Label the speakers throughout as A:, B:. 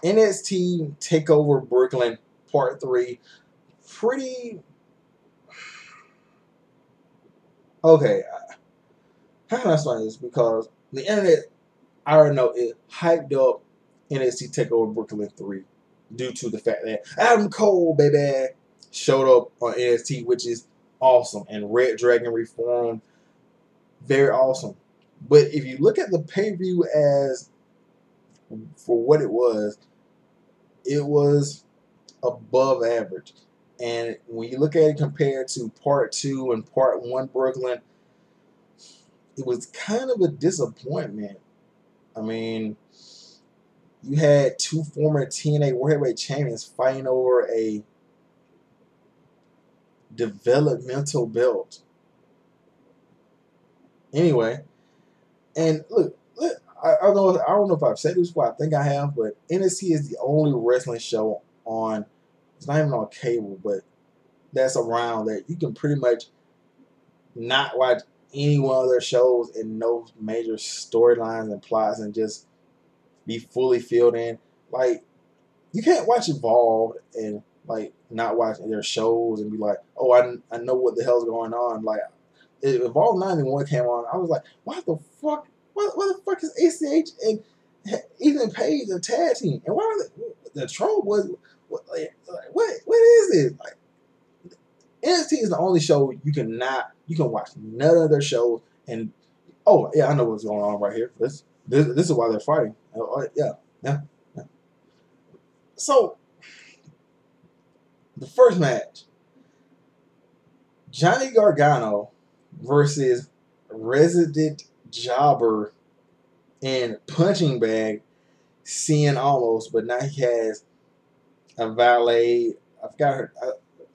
A: NxT Takeover Brooklyn Part 3. Pretty okay. How can I explain this? Because the internet, I already know it hyped up NxT Takeover Brooklyn 3 due to the fact that Adam Cole, baby, showed up on NXT, which is awesome, and REdragon reformed, very awesome. But if you look at the pay-per-view as for what it was above average. And when you look at it compared to Part 2 and Part 1 Brooklyn, it was kind of a disappointment. I mean, you had two former TNA World Heavyweight Champions fighting over a developmental belt. Anyway, and look, I don't know if I've said this before. I think I have, but NXT is the only wrestling show on. It's not even on cable, but that's around that you can pretty much not watch any one of their shows and no major storylines and plots and just be fully filled in. Like, you can't watch Evolve and like not watch their shows and be like, oh, I know what the hell's going on. Like, Evolve 91 came on, I was like, what the fuck? What the fuck is ACH and Ethan Page a tag team? And why are the troll was what is this? Like, NXT is the only show you can watch none of their shows and oh yeah, I know what's going on right here. This is why they're fighting. Yeah. So the first match, Johnny Gargano versus Resident Jobber and Punching Bag, Cien Almost, but now he has a valet. I forgot her.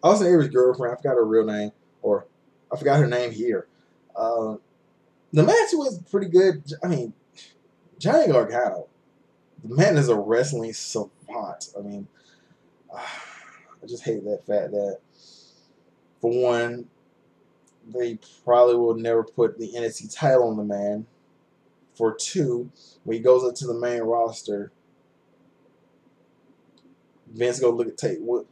A: I was saying his girlfriend. I forgot her real name, or I forgot her name here. The match was pretty good. I mean, Johnny Gargano, the man is a wrestling savant. I mean, I just hate that fact that, for one, they probably will never put the NXT title on the man. For two, when he goes up to the main roster, Vince go look at tape. What?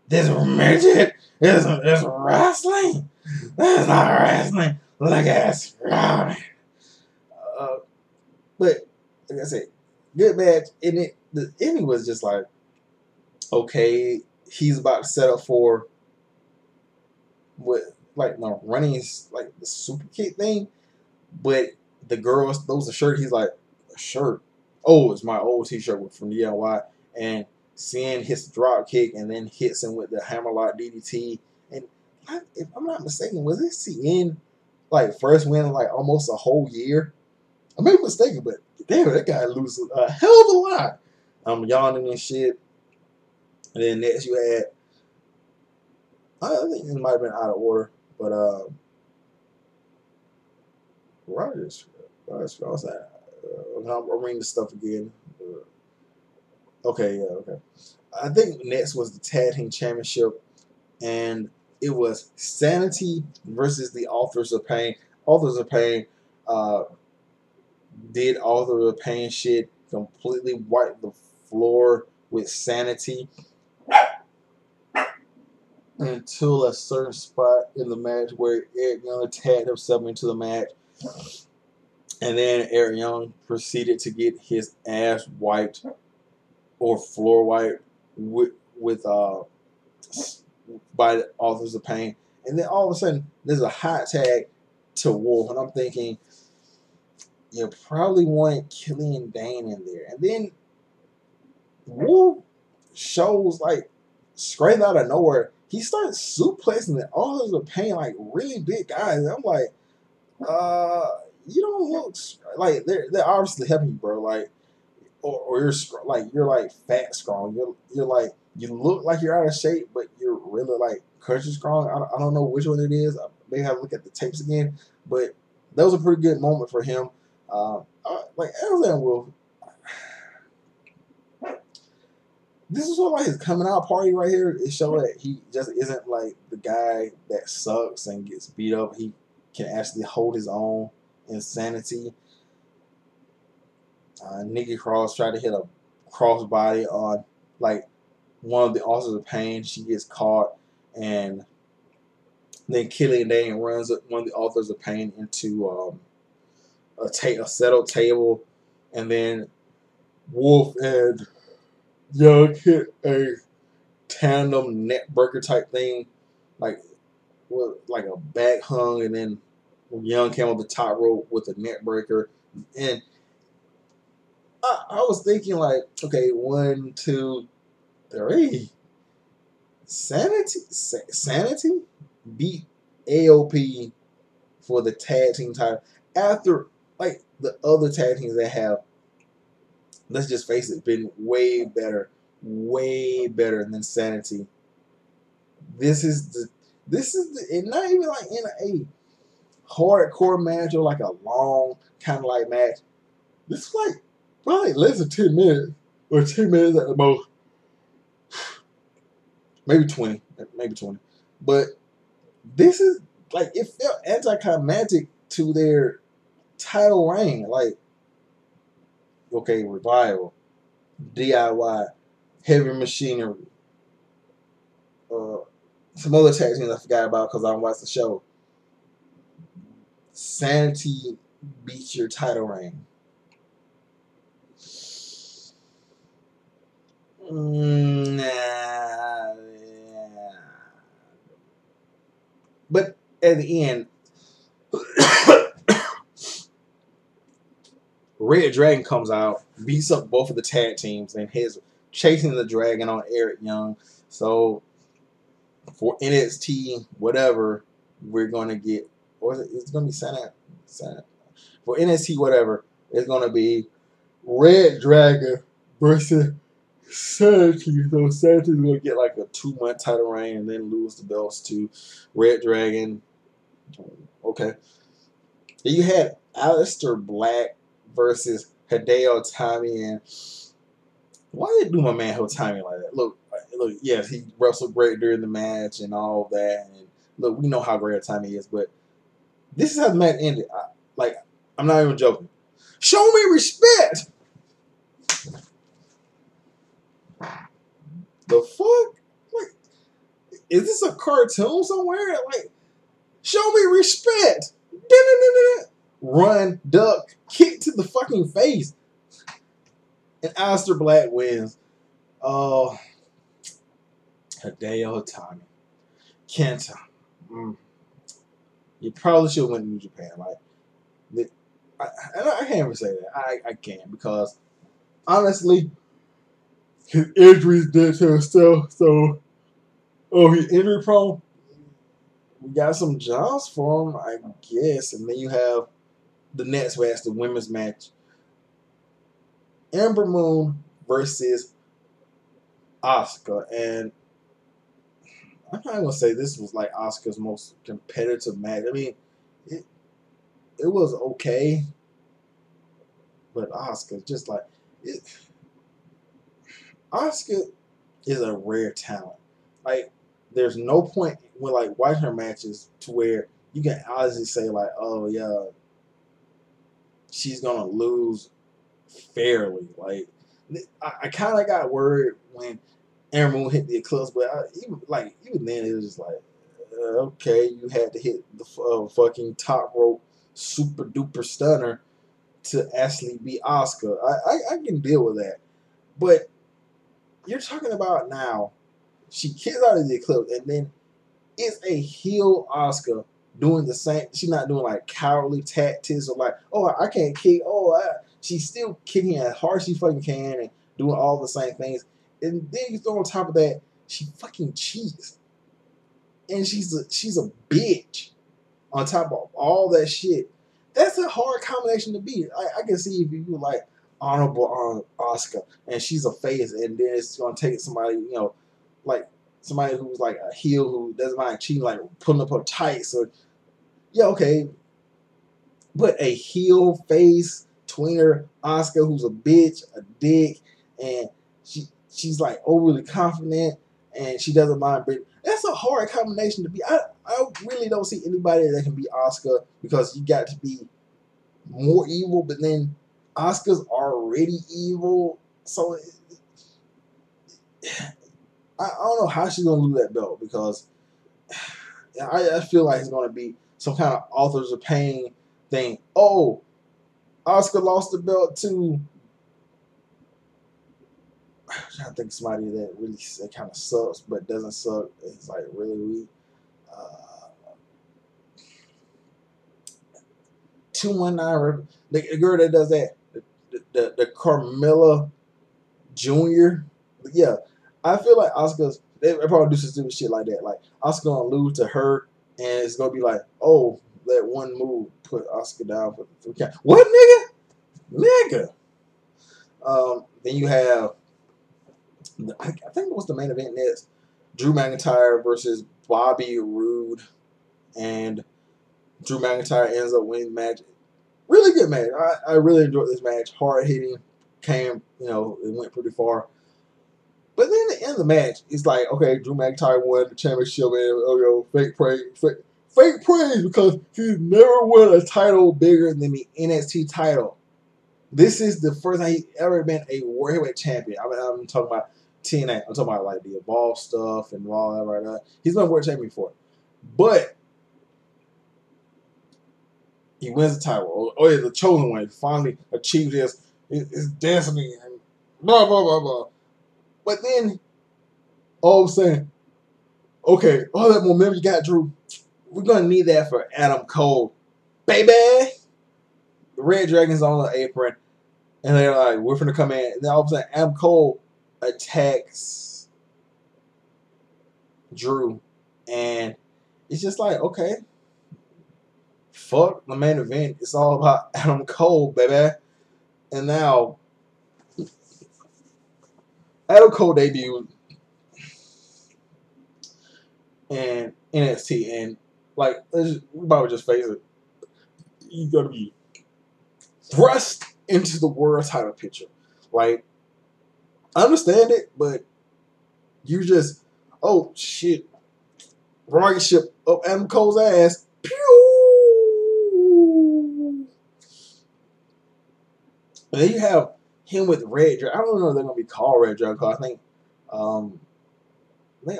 A: This midget is wrestling. That's not wrestling. Look at this. But like I said, good match. And the ending was just like, okay, he's about to set up for what, like, no, running like the super kick thing. But the girls throws a shirt. He's like, a shirt? Oh, it's my old T-shirt from DIY. And Cien hits the drop kick and then hits him with the hammerlock DDT. And if I'm not mistaken, was this Cien like first win in like almost a whole year? I may be mistaken, but damn, that guy loses a hell of a lot. I'm yawning and shit. And then next you had, I think it might have been out of order, but Rogers, what's that? I'm reading the stuff again. Okay. I think next was the Tag Team Championship, and it was Sanity versus the Authors of Pain. Authors of Pain did Authors of Pain shit, completely wiped the floor with Sanity until a certain spot in the match where Eric Young tagged himself into the match. And then Eric Young proceeded to get his ass wiped or floor wiped by the Authors of Pain. And then all of a sudden, there's a hot tag to Wolf. And I'm thinking, you probably wanted Killian Dane in there. And then Wolf shows, like, straight out of nowhere, he starts suplexing the Authors of Pain, like, really big guys. And I'm like, you don't look like they're obviously helping you, bro. Like, or you're like fat strong. You're like, you look like you're out of shape, but you're really like country strong. I don't know which one it is. I may have to look at the tapes again, but that was a pretty good moment for him. Like Alexander Wolf, this is sort of like his coming out party right here. It shows that he just isn't like the guy that sucks and gets beat up. He can actually hold his own in Sanity. Nikki Cross tried to hit a crossbody on like one of the authors of pain. She gets caught, and then Killian Dane runs one of the authors of pain into a settled table, and then Wolf and Young hit a tandem net breaker type thing, like like a back hung, and then Young came on the top rope with a net breaker, and I was thinking like, okay, 1, 2, 3, Sanity beat AOP for the tag team title after like the other tag teams that have, let's just face it, been way better than Sanity. This is the and not even like in a hardcore match or like a long kind of like match. This is like probably less than 10 minutes or 10 minutes at the most, maybe 20, But this is like, it felt anticlimactic to their title reign. Like, okay, Revival, DIY, Heavy Machinery, some other tag teams I forgot about because I don't watch the show. Sanity beats your title reign. Nah. But at the end, REdragon comes out, beats up both of the tag teams, and he's chasing the dragon on Eric Young. So for NXT, whatever, we're gonna get, or it's gonna be Santa. For NXT, whatever, it's gonna be REdragon versus Sanity. So Sanity's gonna get like a 2-month title reign and then lose the belts to REdragon. Okay. Then you had Aleister Black versus Hideo Itami, and why did they do my man Itami like that? Look, yes, he wrestled great during the match and all that, and look, we know how great Itami is, but this is how the match ended. I'm not even joking. Show me respect. The fuck? Like, is this a cartoon somewhere? Like, show me respect. Run, duck, kick to the fucking face. And Aleister Black wins. Oh, Hideo Itami. Kenta. You probably should have went to New Japan. Like, I can't even say that. I can't, because honestly, his injuries did to himself. So, he's injury prone. We got some jobs for him, I guess. And then you have the next match, the women's match. Ember Moon versus Asuka. And I'm not going to say this was like Asuka's most competitive match. I mean, it was okay. But Asuka, just like, Asuka is a rare talent. Like, there's no point when like watching her matches to where you can honestly say like, oh yeah, she's gonna lose fairly. Like, I kind of got worried when Ember Moon hit the Eclipse, but even then it was just like, okay, you had to hit the fucking top rope super duper stunner to actually beat Asuka. I can deal with that, but you're talking about now, she kicks out of the Eclipse, and then it's a heel Asuka doing the same. She's not doing like cowardly tactics or like, oh, I can't kick. She's still kicking as hard as she fucking can and doing all the same things. And then you throw on top of that, she fucking cheats, and she's a bitch on top of all that shit. That's a hard combination to beat. I can see if you like honorable on Asuka and she's a face, and then it's gonna take somebody, like somebody who's like a heel who doesn't mind cheating, like pulling up her tights, or yeah, okay. But a heel face tweener Asuka who's a bitch, a dick, and she's like overly confident and she doesn't mind being. That's a hard combination to be. I really don't see anybody that can be Asuka, because you got to be more evil, but then Asuka's already evil, so I don't know how she's gonna lose that belt because I feel like it's gonna be some kind of authors of pain thing. Oh, Asuka lost the belt to, I'm trying to think of somebody that really that kind of sucks but doesn't suck. It's like really weak. 219, the girl that does that, the Carmella Jr. Yeah, I feel like Asuka's. They probably do some stupid shit like that. Like Asuka gonna lose to her, and it's gonna be like, oh, that one move put Asuka down for the 3 count. What, nigga? Then you have, I think it was the main event next. Drew McIntyre versus Bobby Roode, and Drew McIntyre ends up winning the match. Really good match. I really enjoyed this match. Hard hitting, came, it went pretty far. But then at the end of the match, it's like, okay, Drew McIntyre won the championship, and fake praise because he's never won a title bigger than the NXT title. This is the first time he's ever been a World Heavyweight Champion. I'm talking about TNA. I'm talking about like the Evolve stuff and all that right now. He's been World Champion before. But he wins the title. Oh, yeah, the chosen one. He finally achieved his destiny and blah, blah, blah, blah. But then, all of a sudden, okay, all that momentum you got, Drew, we're going to need that for Adam Cole. Baby! The REdragon's on the apron, and they're like, we're going to come in. And then all of a sudden, Adam Cole attacks Drew. And it's just like, okay, fuck the main event. It's all about Adam Cole, baby. And now, Adam Cole debuted in NXT, and like, we probably just face it. You gotta be thrust into the world title picture. Like, I understand it, but you just, oh shit, rocket ship up Adam Cole's ass. Pew! And then you have him with REdragon. I don't know if they're gonna be called REdragon because I think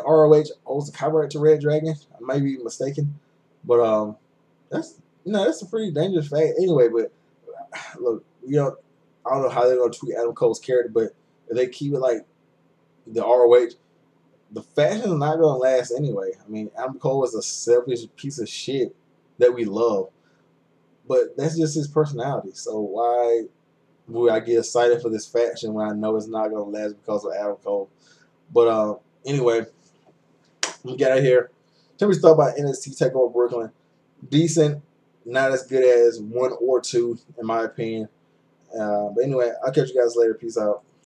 A: ROH owns the copyright to REdragon. I might be mistaken, but that's that's a pretty dangerous fact. Anyway, but look, I don't know how they're gonna treat Adam Cole's character, but if they keep it like the ROH, the fashion is not gonna last anyway. I mean, Adam Cole is a selfish piece of shit that we love, but that's just his personality. So why would I get excited for this faction when I know it's not gonna last because of Adam Cole? But anyway, we get out of here. Tell me what you thought about NXT Takeover Brooklyn. Decent, not as good as 1 or 2 in my opinion. But anyway, I'll catch you guys later. Peace out.